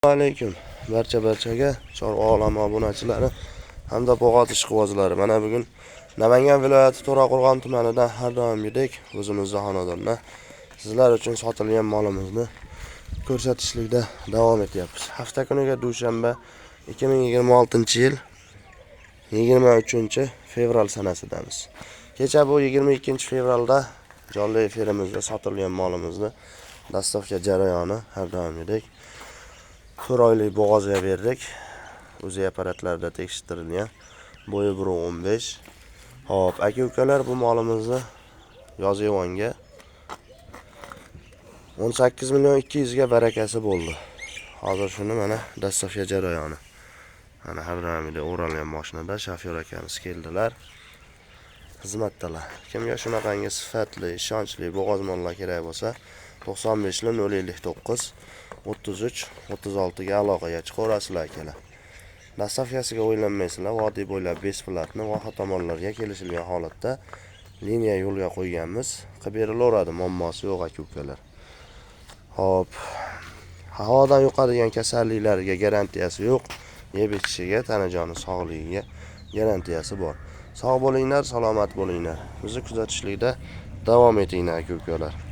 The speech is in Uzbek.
Alaykum barchaga chorva olami obunachilari hamda bog'ot ishqibozlari. Mana bugun Namangan viloyati To'raqo'rg'on tumanidan har doimgidek o'zimizning xonadonda sizlar uchun sotilgan molimizni ko'rsatishlikda davom etyapmiz. Hafta kuniga dushanba 2026-yil 23-fevral sanasidamiz. Kecha bu 22-fevralda jonli efirimizda sotilgan molimizni dastavka jarayoni har doimgidek 4 oylik bo'g'ozga berdik. O'zi apparatlarda tekshirtirilgan. Bo'yi 1.15. Hop, aka-ukalar bu molimizni Yozyovonga 18.200.000 ga barakasi bo'ldi. Hozir shuni mana dastavka jarayoni. Mana har doimgidek o'ralgan mashinada shofyor akamiz keldilar. Xizmatdalar. Kimga shunaqangi sifatli, ishonchli bo'g'oz mollar kerak bo'lsa, 95 059 33 36 ga aloqaga chiqaverasizlar akalar. Dastavkasiga o'ylanmaysizlar, vodiy bo'ylab besplatni voha tomonlarga kelishilgan holatda liniya yo'lga qo'yganmiz. Qilib berilaveradi, muammosi yo'q aka-ukalar. Hop. Havodan yuqadigan kasalliklarga garantiyasi yo'q. Yeb ichishiga, tanajoni sog'ligiga garantiyasi bor. Sog' bo'linglar, salomat bo'linglar. Bizni kuzatishlikda davom etinglar aka-ukalar.